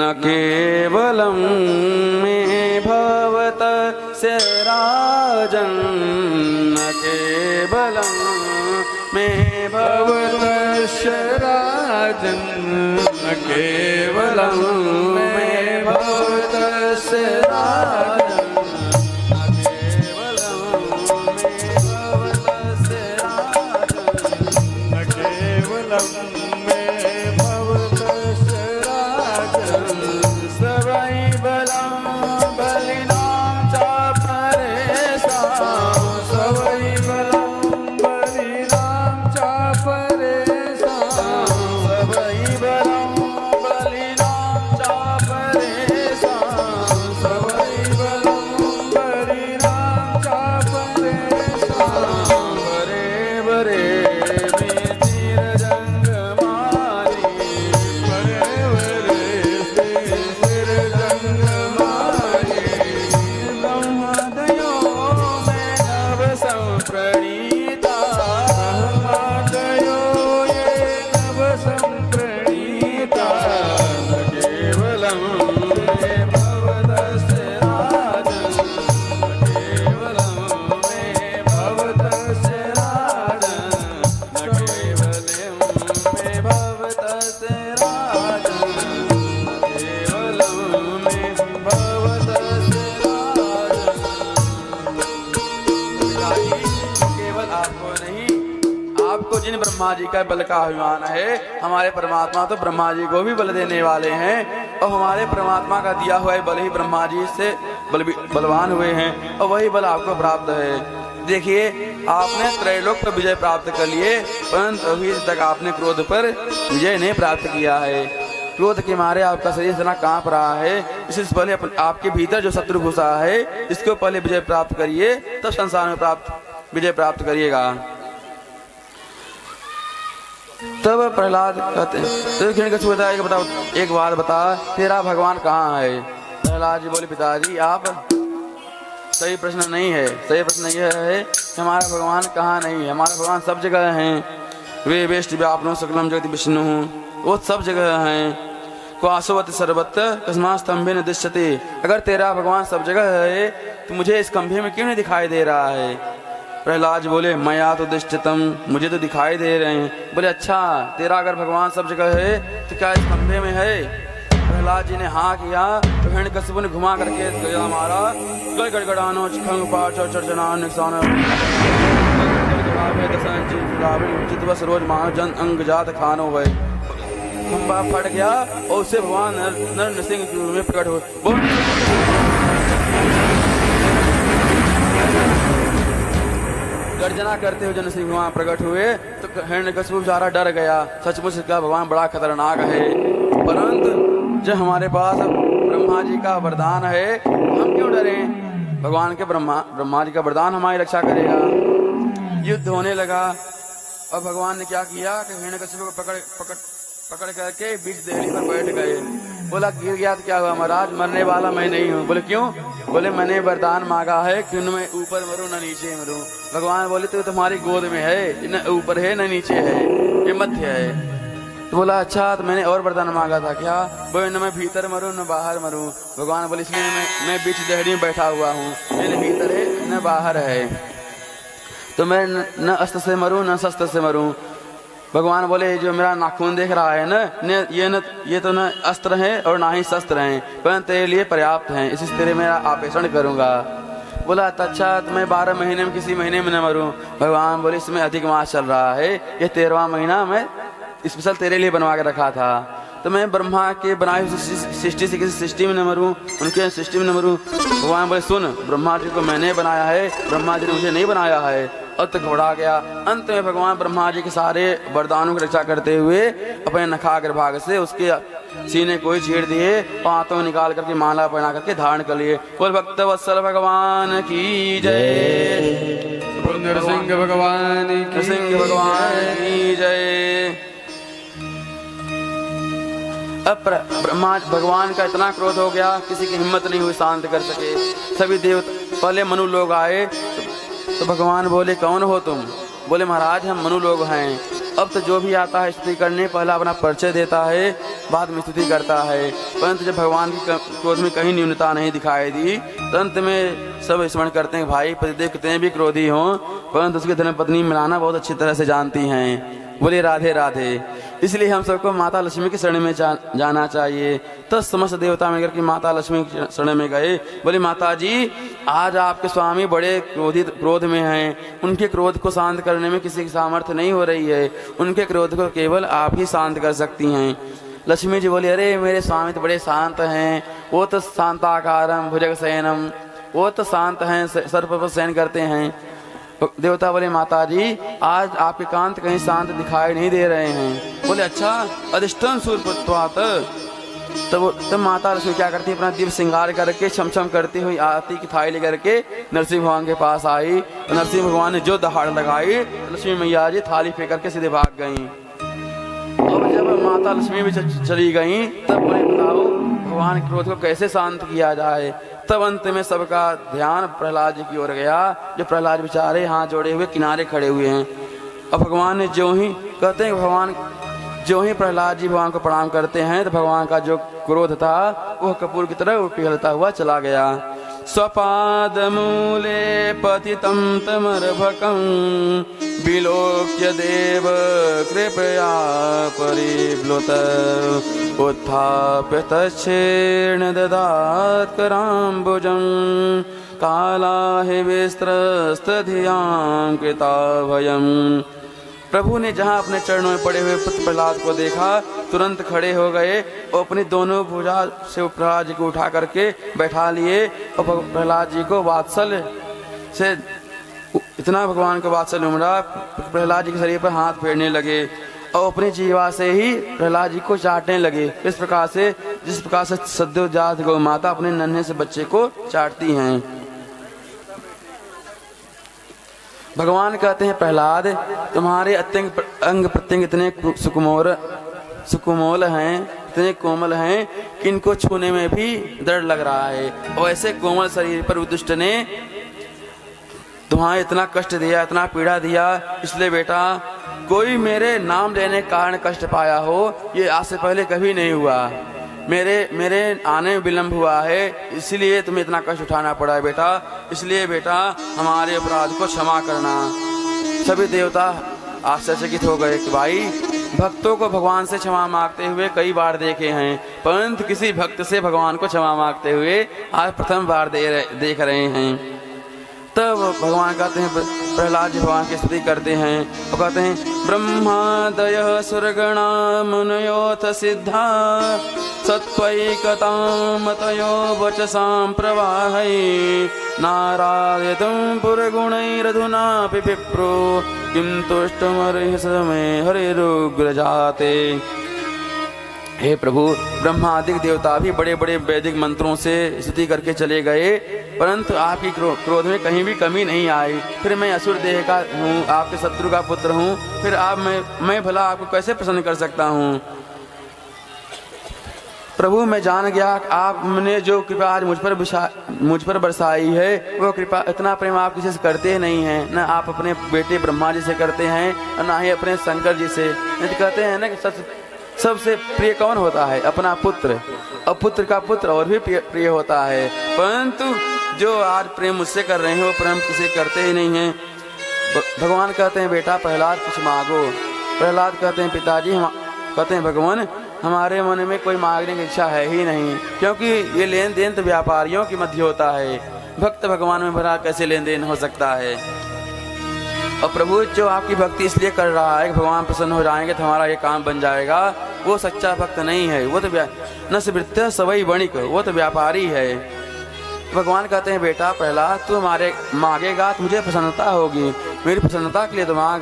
न केवलं मे भवतस्य राजन् न केवलं मे भवतस्य राजन् न केवलं मे भवतस्य राजन् न केवलं मे भवतस्य राजन् सवै बलं बलिनां च परेषां सवै बलं बलिनां च परेषां सवै बलं बलिनां च परेषां सवै बलं बलिनां च परेषां बरे बरे जिन ब्रह्मा जी का बल का अभिमान है, हमारे परमात्मा तो ब्रह्मा जी को भी बल देने वाले हैं और हमारे परमात्मा का दिया हुआ बल ही ब्रह्मा जी से बलवान हुए हैं और वही बल आपको प्राप्त है। देखिए, आपने त्रैलोक पर विजय प्राप्त कर लिए, परंतु अभी तक आपने क्रोध पर विजय नहीं प्राप्त किया है। क्रोध के मारे आपका शरीर इतना कांप रहा है। इससे पहले आपके भीतर जो शत्रु घुसा है, इसको पहले विजय प्राप्त करिए, तब संसार में विजय प्राप्त करिएगा। तब प्रहलाद कहते हैं, तो हिरण्यकशिपु बताया कि बताओ एक बात बता, तेरा भगवान कहाँ है? प्रहलाद जी बोले, पिताजी आप सही प्रश्न नहीं है। सही प्रश्न यह है कि हमारा भगवान कहाँ नहीं है। हमारा भगवान सब जगह हैं। वे वेष्टि व्यापनो सकलम जगति विष्णु, वो सब जगह हैं। क्वासवत सर्वत्र कस्मा स्तंभे न दृश्यते। अगर तेरा भगवान सब जगह है तो मुझे इस खंभे में क्यों नहीं दिखाई दे रहा है? प्रहलाद बोले, मया तो दृष्टतम, मुझे तो दिखाई दे रहे हैं। बोले, अच्छा, तेरा अगर भगवान सब जगह है तो क्या इस खंभे में है? प्रहलाद जी ने हाँ किया तो हिरण्यकशिपु ने घुमा करके गया मारा। गड़गड़ानो चितवस रोज मानो जन अंग जात खानो है। खंभा फट गया और उससे भगवान नर नृसिंह के रूप में प्रकट हुए। गर्जना करते हुए जन सिंह भगवान प्रकट हुए तो हिरण्यकशिपु बेचारा डर गया। सचमुच इसका भगवान बड़ा खतरनाक है, परंतु जो हमारे पास ब्रह्मा जी का वरदान है, हम क्यों डरें? भगवान के ब्रह्मा जी का वरदान हमारी रक्षा करेगा। युद्ध होने लगा और भगवान ने क्या किया कि हिरण्यकशिपु को पकड़ करके बीच देहली पर बैठ गए। बोला, गिर गया तो क्या हुआ महाराज? मरने वाला मैं नहीं हूँ। बोले, क्यों? बोले, मैंने वरदान मांगा है कि न मैं ऊपर मरूं न नीचे मरूं। भगवान बोले, तो तुम्हारी गोद में है, न ऊपर है न नीचे है, ये मध्य है। तो बोला, अच्छा, तो मैंने और वरदान मांगा था क्या? बोले, न मैं भीतर मरूं न बाहर मरूं। भगवान बोले, इसलिए मैं बीच देहली में बैठा हुआ हूँ, न भीतर है न बाहर है, तो मैं न अस्त्र से मरूं न शस्त्र से मरूं। भगवान बोले, जो मेरा नाखून देख रहा है न, ये तो न अस्त्र है और ना ही शस्त्र हैं, परंतु तेरे लिए पर्याप्त हैं, इसी से तेरे मेरा आपेषण करूंगा। बोला, अच्छा, तो मैं 12 महीने में किसी महीने में न मरूं। भगवान बोले, इसमें अधिक मास चल रहा है, ये 13वां महीना मैं स्पेशल तेरे लिए बनवा के रखा था, तो मैं ब्रह्मा के बनाई हुई सृष्टि से किसी सृष्टि में न मरूं, उनके सृष्टि में न मरूं। भगवान बोले, सुन, ब्रह्मा जी को मैंने बनाया है, ब्रह्मा जी ने मुझे नहीं बनाया है। अब तक घबरा गया। अंत में भगवान ब्रह्मा जी के सारे वरदानों की रक्षा करते हुए अपने नखाग्र भाग से उसके सीने को ही छेड़ दिए, हाथों निकाल करके माला पहना करके धारण कर लिए। बोल भक्त वत्सल भगवान की जय, नरसिंह भगवान की जय। अब ब्रह्मा भगवान का इतना क्रोध हो गया, किसी की हिम्मत नहीं हुई शांत कर सके। सभी देवता, पहले मनु लोग आए तो भगवान बोले, कौन हो तुम? बोले, महाराज हम मनु लोग हैं। अब तो जो भी आता है स्तुति करने पहला अपना परिचय देता है, बाद में स्तुति करता है। परंतु जब भगवान की क्रोध में कहीं न्यूनता नहीं दिखाई दी, तो अंत में सब स्मरण करते हैं भाई पतिदेव कितने भी क्रोधी हों, परंतु उसकी धर्मपत्नी मिलाना बहुत अच्छी तरह से जानती हैं। बोले राधे राधे। इसलिए हम सबको माता लक्ष्मी की शरण में जाना चाहिए। तो समस्त देवता मिलकर के माता लक्ष्मी की शरण में गए। बोले माता जी, आज आपके स्वामी बड़े क्रोध में हैं, उनके क्रोध को शांत करने में किसी की सामर्थ्य नहीं हो रही है, उनके क्रोध को केवल आप ही शांत कर सकती हैं। लक्ष्मी जी बोली, अरे मेरे स्वामी तो बड़े शांत हैं, वो तो शांताकारम भुजग शयनम, वो तो शांत हैं, सर्प पर शयन करते हैं। देवता बोले माता जी, आज आपके कांत कहीं शांत दिखाई नहीं दे रहे हैं। बोले अच्छा, अधिष्ठान सूर्यपुत्रात। तब माता लक्ष्मी क्या करती, अपना दिव्य श्रृंगार करके छमछम करती हुई आरती की थाली लेकर के नरसिंह भगवान के पास आई। तो नरसिंह भगवान ने जो दहाड़ लगाई, लक्ष्मी मैया जी थाली फेंक करके सीधे भाग गईं। अब जब माता लक्ष्मी भी चली गईं, तब बोले बताओ भगवान के क्रोध को कैसे शांत किया जाए। तब अंत में सबका ध्यान प्रहलाद जी की ओर गया। जो प्रहलाद बेचारे हाथ जोड़े हुए किनारे खड़े हुए हैं। अब भगवान ने जो ही कहते हैं, भगवान जो ही प्रहलाद जी भगवान को प्रणाम करते हैं, तो भगवान का जो क्रोध था वह कपूर की तरह पिघलता हुआ चला गया। स्वपाद मूले पतितं तमर्भकं विलोक्य देव कृपया परिप्लुत उत्थाप्य तच्छेण ददात् कराम्बुजं कालाहि विस्त्रस्तधियां कृताभयम्। प्रभु ने जहाँ अपने चरणों में पड़े हुए पुत्र प्रहलाद को देखा, तुरंत खड़े हो गए और अपनी दोनों भुजा से प्रहलाद जी को उठा करके बैठा लिए और प्रहलाद जी को वात्सल्य से इतना भगवान को वात्सल्य उमड़ा, प्रहलाद जी के शरीर पर हाथ फेरने लगे और अपनी जीवा से ही प्रहलाद जी को चाटने लगे। इस प्रकार से जिस प्रकार से सद्योजात गौ माता अपने नन्हे से बच्चे को चाटती हैं। भगवान कहते हैं प्रहलाद, तुम्हारे अंग प्रत्यंग इतने सुकुमोल हैं, इतने कोमल हैं कि इनको छूने में भी डर लग रहा है। और ऐसे कोमल शरीर पर दुष्ट ने तुम्हारे इतना कष्ट दिया, इतना पीड़ा दिया। इसलिए बेटा, कोई मेरे नाम लेने के कारण कष्ट पाया हो, ये आज से पहले कभी नहीं हुआ। मेरे आने में विलम्ब हुआ है, इसलिए तुम्हें इतना कष्ट उठाना पड़ा है बेटा। इसलिए बेटा, हमारे अपराध को क्षमा करना। सभी देवता आश्चर्यचकित हो गए कि भाई, भक्तों को भगवान से क्षमा मांगते हुए कई बार देखे हैं, परंतु किसी भक्त से भगवान को क्षमा मांगते हुए आज प्रथम बार देख रहे हैं। तब भगवान कहते हैं, प्रहलाद जी भगवान की स्तुति करते हैं और कहते हैं, ब्रह्मादयः सुरगणा मुनयोऽथ सिद्धा सत्त्वैकतामतयो वचसां प्रवाहै नारायतं पुरगुणैरधुनापि विप्रो किं तुष्टमर्हसि मे हरिरुग्रजाते। हे प्रभु, ब्रह्मादिक देवता भी बड़े बड़े वैदिक मंत्रों से स्तुति करके चले गए, परंतु आपकी क्रोध में कहीं भी कमी नहीं आई। फिर मैं असुर देह का हूँ, आपके शत्रु का पुत्र हूँ, फिर मैं भला आपको कैसे प्रसन्न कर सकता हूँ। प्रभु, मैं जान गया कि आपने जो कृपा आज मुझ पर बरसाई है, वो कृपा इतना प्रेम आप किसी से करते नहीं हैं। न आप अपने बेटे ब्रह्मा जी से करते हैं और न ही अपने शंकर जी से। कहते हैं ना कि सबसे प्रिय कौन होता है? अपना पुत्र। और पुत्र का पुत्र और भी प्रिय होता है, परंतु जो आज प्रेम मुझसे कर रहे हैं वो प्रेम किसी करते ही नहीं हैं। भगवान कहते हैं, बेटा प्रहलाद कुछ मांगो। प्रहलाद कहते हैं, पिताजी कहते हैं, भगवान हमारे मन में कोई मांगने की इच्छा है ही नहीं, क्योंकि ये लेन देन तो व्यापारियों के मध्य होता है। भक्त भगवान में भरा कैसे लेन देन हो सकता है? और प्रभु जो आपकी भक्ति इसलिए कर रहा है कि भगवान प्रसन्न हो जाएंगे तो हमारा ये काम बन जाएगा, वो सच्चा भक्त नहीं है। वो तो न स्मृत्य सवई वणिक, वो तो व्यापारी है। भगवान कहते हैं, बेटा प्रहलाद, तू हमारे मांगेगा तो मुझे प्रसन्नता होगी, मेरी प्रसन्नता के लिए तो मांग।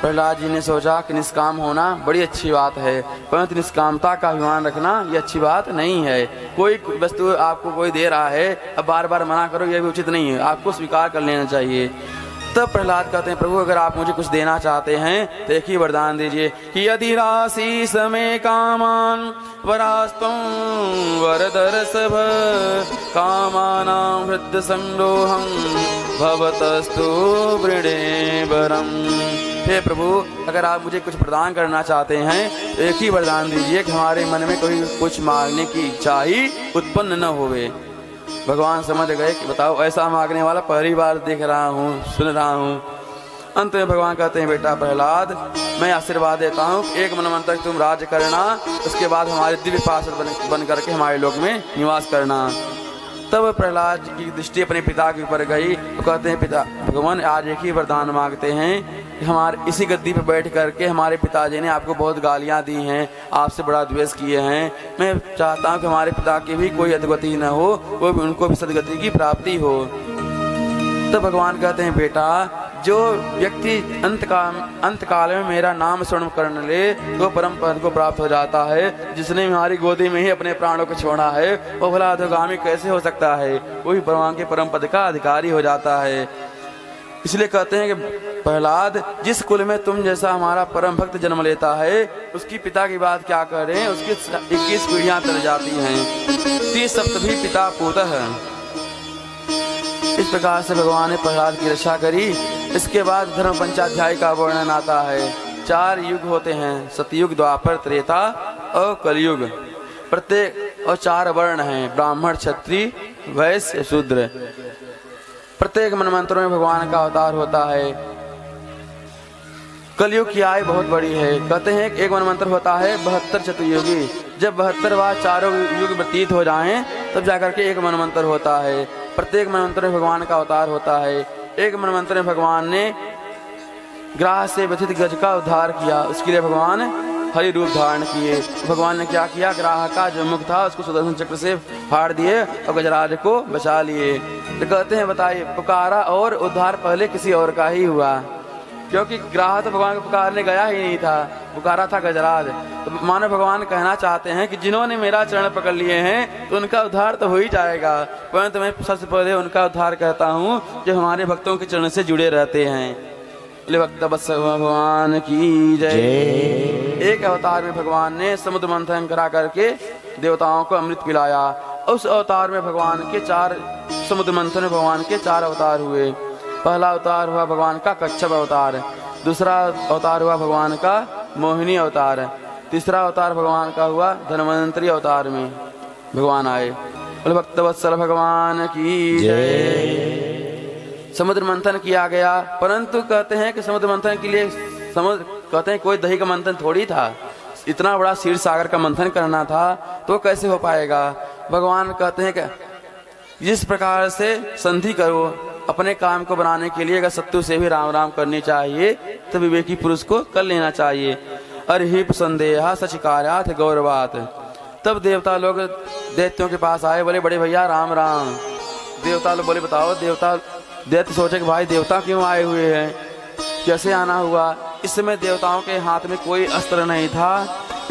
प्रहलाद जी ने सोचा कि निष्काम होना बड़ी अच्छी बात है, परंतु निष्कामता का अभिमान रखना ये अच्छी बात नहीं है। कोई वस्तु आपको कोई दे रहा है, अब बार बार मना करो, यह भी उचित नहीं है, आपको स्वीकार कर लेना चाहिए। तब प्रहलाद कहते हैं, प्रभु अगर आप मुझे कुछ देना चाहते हैं तो एक ही वरदान दीजिए कि यदि राशि समय कामान वरास्तुम वरदर सभ कामानां हृदय संरोहं भवतस्तु वृणे वरम। हे प्रभु अगर आप मुझे कुछ प्रदान करना चाहते हैं तो एक ही वरदान दीजिए कि हमारे मन में कोई कुछ मांगने की इच्छा ही उत्पन्न न होवे। भगवान समझ गए कि बताओ ऐसा मांगने वाला पहली बार देख रहा हूँ, सुन रहा हूँ। अंत में भगवान कहते हैं, बेटा प्रहलाद मैं आशीर्वाद देता हूँ, एक मनवंतर तुम राज्य करना, उसके बाद हमारे दिव्य पार्षद बन करके हमारे लोक में निवास करना। तब प्रहलाद की दृष्टि अपने पिता के ऊपर गई तो कहते हैं, पिता भगवान आज एक ही वरदान मांगते हैं कि हमारे इसी गद्दी पर बैठ करके हमारे पिताजी ने आपको बहुत गालियां दी हैं, आपसे बड़ा द्वेष किए हैं। मैं चाहता हूं कि हमारे पिता की भी कोई अधगति न हो, वो भी उनको भी सदगति की प्राप्ति हो। तो भगवान कहते हैं, बेटा जो व्यक्ति अंत काल में मेरा नाम स्मरण करने ले तो परम पद को प्राप्त हो जाता है। जिसने हमारी गोदी में ही अपने प्राणों को छोड़ा है वो भला अधोगामी कैसे हो सकता है, वही भगवान के परम पद का अधिकारी हो जाता है। इसलिए कहते हैं कि प्रहलाद जिस कुल में तुम जैसा हमारा परम भक्त जन्म लेता है उसकी पिता की बात क्या करें, उसकी 21 पीढ़ियां तर जाती हैं, 30 सप्तभी पिता पुत्र है। इस प्रकार से भगवान ने प्रहलाद की रक्षा करी। इसके बाद धर्म पंचाध्याय का वर्णन आता है। 4 युग होते हैं, सतयुग, द्वापर, त्रेता और कलयुग। प्रत्येक और 4 वर्ण हैं, ब्राह्मण, क्षत्रिय, वैश्य, शूद्र। प्रत्येक मनमंत्रों में भगवान का अवतार होता है। कलयुग की आयु बहुत बड़ी है। कहते हैं एक मनमंत्र होता है 72 चतुर्युगी। जब 72वां चारों युग व्यतीत हो जाएं तब जाकर के एक मनमंत्र होता है। प्रत्येक मनमंत्र में भगवान का अवतार होता है। एक मनमंत्र में भगवान ने ग्राह से व्यथित गज का उद्धार किया, उसके लिए भगवान हरि रूप धारण किए। भगवान ने क्या किया, ग्राह का जो मुख था उसको सुदर्शन चक्र से फाड़ दिए और गजराज को बचा लिए। तो कहते हैं, बताइए पुकारा और उद्धार पहले किसी और का ही हुआ, क्योंकि ग्राह तो भगवान को पुकारने गया ही नहीं था, पुकारा था गजराज। तो मानो भगवान कहना चाहते हैं कि जिन्होंने मेरा चरण पकड़ लिए हैं तो उनका उद्धार तो हो ही जाएगा, परंतु मैं सबसे पहले उनका उद्धार कहता हूँ जो हमारे भक्तों के चरण से जुड़े रहते हैं। भक्त वत्सल भगवान की जय। एक अवतार में भगवान ने समुद्र मंथन करा करके देवताओं को अमृत पिलाया। उस अवतार में भगवान के 4 समुद्र मंथन में भगवान के 4 अवतार हुए। पहला अवतार हुआ भगवान का कच्छप अवतार, दूसरा अवतार हुआ भगवान का मोहिनी अवतार, तीसरा अवतार भगवान का हुआ धन्वंतरी अवतार में भगवान आए। भक्त वत्सल भगवान की जय। समुद्र मंथन किया गया, परंतु कहते हैं कि समुद्र मंथन के लिए समुद्र कहते हैं कोई दही का मंथन थोड़ी था, इतना बड़ा क्षीर सागर का मंथन करना था, तो कैसे हो पाएगा। भगवान कहते हैं कि जिस प्रकार से संधि करो अपने काम को बनाने के लिए, अगर शत्रु से भी राम राम करनी चाहिए तो विवेकी पुरुष को कर लेना चाहिए। अरहिप संदेहा सचिकार्याथ गौरवात। तब देवता लोग दैत्यों के पास आए, बोले बड़े भैया राम राम। देवता लोग बोले बताओ, दैत्य सोचे कि भाई देवता क्यों आए हुए हैं, कैसे आना हुआ। इस समय देवताओं के हाथ में कोई अस्त्र नहीं था,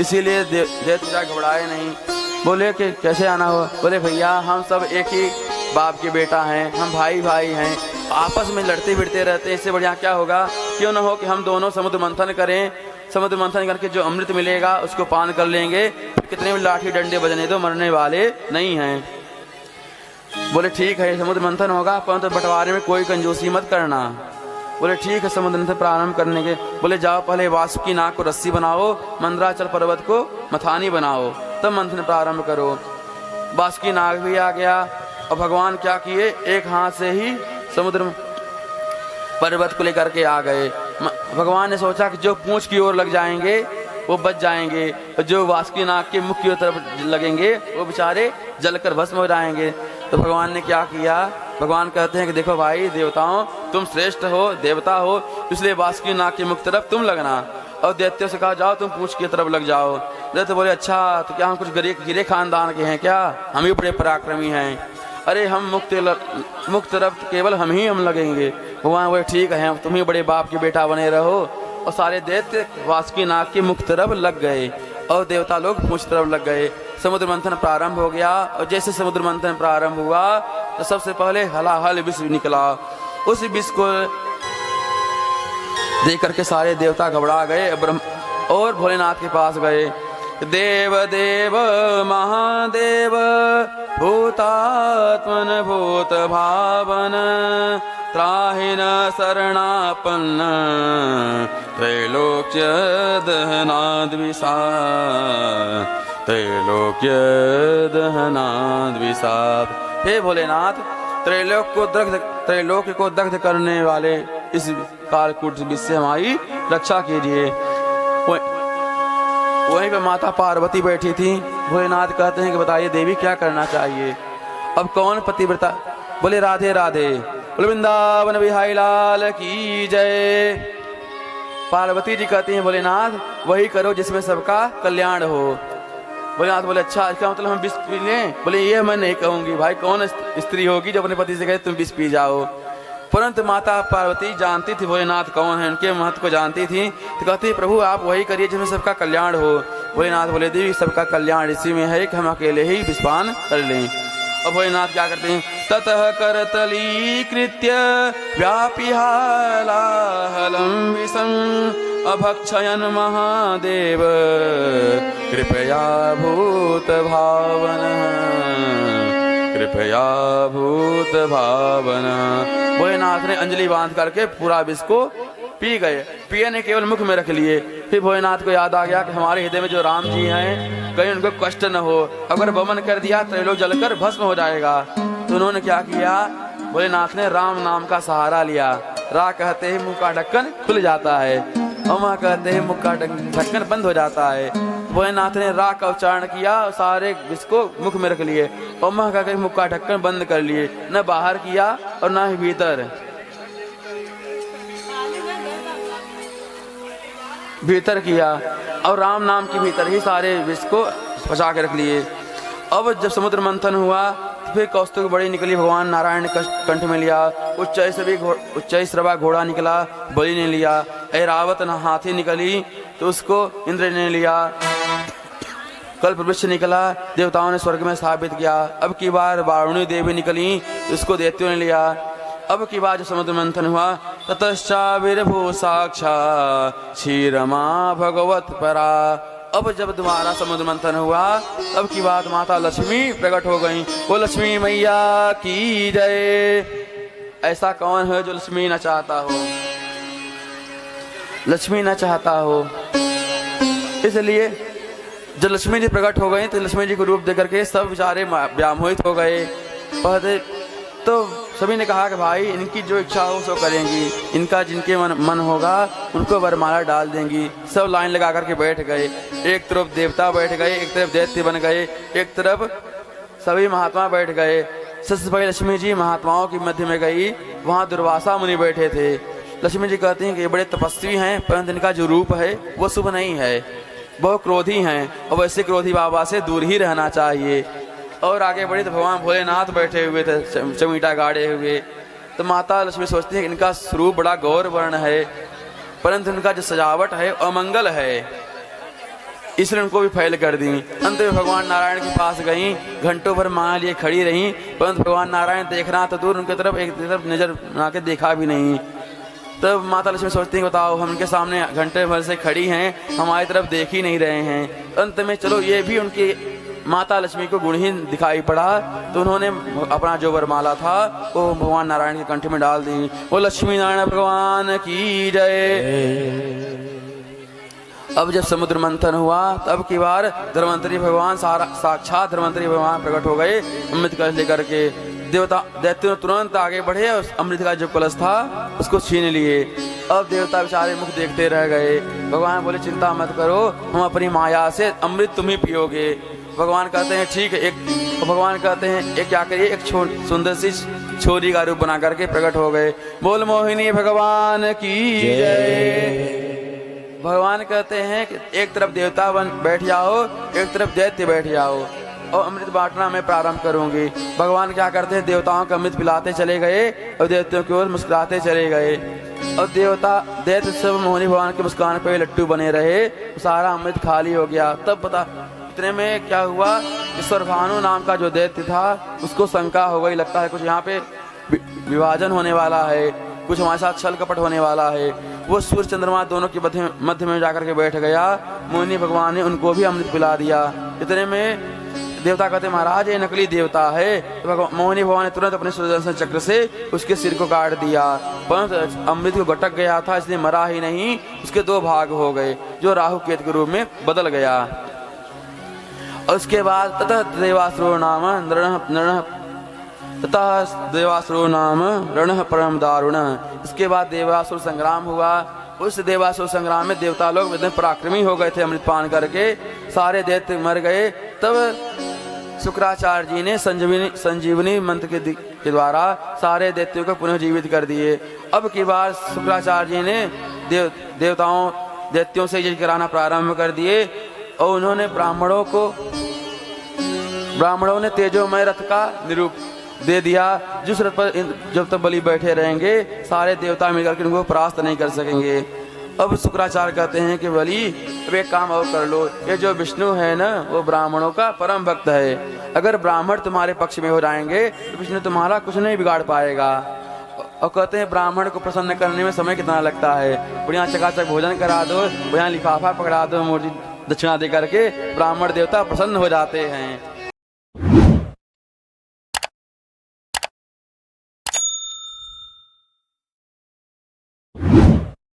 इसीलिए दैत्य घबराए नहीं। बोले कि कैसे आना हुआ, बोले भैया हम सब एक ही बाप के बेटा हैं, हम भाई भाई हैं, आपस में लड़ते भिड़ते रहते हैं, इससे बढ़िया क्या होगा, क्यों न हो कि हम दोनों समुद्र मंथन करें, समुद्र मंथन करके जो अमृत मिलेगा उसको पान कर लेंगे, कितने भी लाठी डंडे बजने दो, मरने वाले नहीं हैं। बोले ठीक है समुद्र मंथन होगा, परंतु बंटवारे में कोई कंजूसी मत करना। बोले ठीक है समुद्र मंथन प्रारंभ करने के। बोले जाओ पहले वासुकी नाग को रस्सी बनाओ, मंदराचल पर्वत को मथानी बनाओ, तब मंथन प्रारंभ करो। वासुकी नाग भी आ गया और भगवान क्या किए, एक हाथ से ही समुद्र पर्वत को लेकर के आ गए। भगवान ने सोचा कि जो पूंछ की ओर लग जाएंगे वो बच जाएंगे, और जो वासुकी नाग के मुख की तरफ लगेंगे वो बेचारे जलकर भस्म हो जाएंगे। तो भगवान ने क्या किया, भगवान कहते हैं कि देखो भाई देवताओं, तुम श्रेष्ठ हो, देवता हो, इसलिए वासुकी नाग के मुख तरफ तुम लगना, और दैत्यों से कहा जाओ तुम पूंछ की तरफ लग जाओ। दैत्य बोले अच्छा तो क्या हम कुछ गिरे खानदान के हैं क्या, हम ही बड़े पराक्रमी हैं, अरे हम मुक्त तरफ केवल हम लगेंगे। भगवान बोले ठीक है, तुम ही बड़े बाप के बेटा बने रहो, और सारे दैत्य वासुकी नाग के मुख तरफ लग गए और देवता लोग पूंछ तरफ लग गए। समुद्र मंथन प्रारंभ हो गया, और जैसे समुद्र मंथन प्रारंभ हुआ तो सबसे पहले हलाहल विष निकला। उस विष को देख करके सारे देवता घबरा गए और भोलेनाथ के पास गए। देव देव महादेव भूतात्मन भूत भावन त्राहि न शरणापन्न त्रैलोक्य दहनाद्विषा त्रैलोक्य दहनाद्विषात्। हे भोलेनाथ, त्रैलोक्य को दग्ध करने वाले इस कालकूट विष से हमारी रक्षा कीजिए। वहीं पे माता पार्वती बैठी थी। भोलेनाथ कहते हैं कि बताइए देवी क्या करना चाहिए। अब कौन पतिव्रता? बोले राधे राधे, बोले वृंदावन बिहारी लाल की जय। पार्वती जी कहती हैं भोलेनाथ वही करो जिसमें सबका कल्याण हो। भोलेनाथ बोले अच्छा, इसका मतलब हम विष पी लें? बोले ये मैं नहीं कहूंगी भाई, कौन स्त्री होगी जो अपने पति से कहे तुम विष पी जाओ। परंतु माता पार्वती जानती थी भोलेनाथ कौन है, उनके महत्व को जानती थी, तो कहती प्रभु आप वही करिए जिसमें सबका कल्याण हो। भोलेनाथ बोले देवी सबका कल्याण इसी में है कि हम अकेले ही विषपान कर लें। और भोलेनाथ क्या करते हैं? ततः करतलीकृत्य व्यापिहालाहलं विषं अभक्षयन् महादेव कृपया भूत भावन कृपया भूत भावन। भोलेनाथ ने अंजलि बांध करके पूरा विष को पी गए। पिए ने केवल मुख में रख लिए। फिर भोलेनाथ को याद आ गया कि हमारे हृदय में जो राम जी हैं कहीं उनको कष्ट न हो, अगर वमन कर दिया त्रैलोक जलकर भस्म हो जाएगा। तो उन्होंने क्या किया? भोलेनाथ ने राम नाम का सहारा लिया। रा कहते हैं मुंह का ढक्कन खुल जाता है, अमा कहते हैं मुंह का ढक्कन बंद हो जाता है। भोलेनाथ ने रा का उच्चारण किया, सारे विष को मुख में रख लिए। अमा कहकर मुख का ढक्कन बंद कर लिए, न बाहर किया और न ही भीतर किया, और राम नाम के भीतर ही सारे विष को बचा के रख लिए। अब जब समुद्र मंथन हुआ तो फिर कौस्तुभ बड़ी निकली, भगवान नारायण ने कंठ में लिया। उच्चैःश्रवा घोड़ा निकला, बलि ने लिया। ऐरावत हाथी निकली तो उसको इंद्र ने लिया। कल्पवृक्ष निकला, देवताओं ने स्वर्ग में स्थापित किया। अब की बार वारुणी देवी निकली, उसको दैत्यों ने लिया। अब की बार जो समुद्र मंथन हुआ, ततश्चाविर्भू साक्षात् क्षीरमा भगवत परा। अब जब दोबारा समुद्र मंथन हुआ, अब की बात माता लक्ष्मी प्रकट हो गई। वो लक्ष्मी मैया की जय। ऐसा कौन है जो लक्ष्मी न चाहता हो? लक्ष्मी न चाहता हो। इसलिए जब लक्ष्मी जी प्रकट हो गई तो लक्ष्मी जी को रूप देकर के सब बेचारे व्यामोहित हो गए। पहले तो सभी ने कहा कि भाई इनकी जो इच्छा हो सो करेंगी, इनका जिनके मन होगा उनको वरमाला डाल देंगी। सब लाइन लगा करके बैठ गए। एक तरफ देवता बैठ गए, एक तरफ दैत्य बन गए, एक तरफ सभी महात्मा बैठ गए। सबसे पहले लक्ष्मी जी महात्माओं की मध्य में गई, वहाँ दुर्वासा मुनि बैठे थे। लक्ष्मी जी कहती हैं कि ये बड़े तपस्वी हैं, परंतु इनका जो रूप है वो शुभ नहीं है, बहुत क्रोधी हैं, और वैसे क्रोधी बाबा से दूर ही रहना चाहिए। और आगे बढ़ी तो भगवान भोलेनाथ बैठे हुए थे, चमीटा गाड़े हुए। तो माता लक्ष्मी सोचती है कि इनका स्वरूप बड़ा गौर वर्ण है, परंतु इनका जो सजावट है अमंगल है, इसलिए उनको भी फैल कर दी। अंत में भगवान नारायण के पास गई, घंटों भर मां लिए खड़ी रही, परंतु भगवान नारायण देखना तो दूर, उनकी तरफ एक तरफ नजर बना के देखा भी नहीं। तब माता लक्ष्मी सोचती है बताओ हम उनके सामने घंटे भर से खड़ी हैं, हमारी तरफ देख ही नहीं रहे हैं। अंत में चलो ये भी उनकी माता लक्ष्मी को गुणहीन दिखाई पड़ा, तो उन्होंने अपना जो वरमाला था वो भगवान नारायण के कंठ में डाल दी। वो लक्ष्मी नारायण भगवान की जय। अब जब समुद्र मंथन हुआ तब की बार धर्मंतरी भगवान साक्षात धर्मंतरी भगवान प्रकट हो गए अमृत कलश लेकर के। देवता दैत्य तुरंत आगे बढ़े और अमृत का जो कलश था उसको छीन लिए। अब देवता बेचारे मुख देखते रह गए। भगवान बोले चिंता मत करो, हम अपनी माया से अमृत तुम ही पियोगे। भगवान कहते हैं ठीक है। भगवान कहते हैं एक क्या करिए, एक सुंदर सी छोरी का रूप बना करके प्रकट हो गए। बोल मोहिनी भगवान की जय। भगवान कहते हैं कि एक तरफ देवता बन बैठ जाओ, एक तरफ दैत्य बैठ जाओ और अमृत बांटना मैं प्रारंभ करूंगी। भगवान क्या करते हैं, देवताओं को अमृत पिलाते चले गए और दैत्यों की ओर मुस्कुराते चले गए। और दैत्य सब मोहिनी भगवान की मुस्कान पे लट्टू बने रहे, सारा अमृत खाली हो गया। तब पता इतने में क्या हुआ, स्वरभानु नाम का जो दैत्य था उसको शंका हो गई, लगता है कुछ यहाँ पे विभाजन होने वाला है, कुछ हमारे साथ छल कपट होने वाला है। वो सूर्य चंद्रमा दोनों के मध्य में जाकर के बैठ गया। मुनि भगवान ने उनको भी अमृत पिला दिया। इतने में देवता कहते महाराज ये नकली देवता है। तो मोहिनी भगवान ने तुरंत अपने सुदर्शन चक्र से उसके सिर को काट दिया, परंतु अमृत को गटक गया था इसलिए मरा ही नहीं, उसके 2 भाग हो गए जो राहु केतु के रूप में बदल गया। और उसके बाद ततः देवासुरो नाम रण परम दारुण। इसके बाद देवासुर संग्राम हुआ। उस देवासुर संग्राम में देवता लोग इतने पराक्रमी हो गए थे अमृत पान करके, सारे दैत्य मर गए। तब शुक्राचार्य जी ने संजीवनी मंत्र के द्वारा सारे दैत्यों को पुनः जीवित कर दिए। अब की बार शुक्राचार्य जी ने दैत्यों से यज्ञ कराना प्रारंभ कर दिए और उन्होंने ब्राह्मणों ने तेजोमय रथ का निरूप दे दिया, जिस रथ पर जब तक बलि बैठे रहेंगे सारे देवता मिलकर के उनको परास्त नहीं कर सकेंगे। अब शुक्राचार्य कहते हैं कि बलि अब एक काम और कर लो, ये जो विष्णु है ना वो ब्राह्मणों का परम भक्त है, अगर ब्राह्मण तुम्हारे पक्ष में हो जाएंगे तो विष्णु तुम्हारा कुछ नहीं बिगाड़ पाएगा। और कहते हैं ब्राह्मण को प्रसन्न करने में समय कितना लगता है, बढ़िया चकाचक भोजन करा दो, बढ़िया लिफाफा पकड़ा दो, मूर्ति दक्षिणा दे करके ब्राह्मण देवता प्रसन्न हो जाते हैं।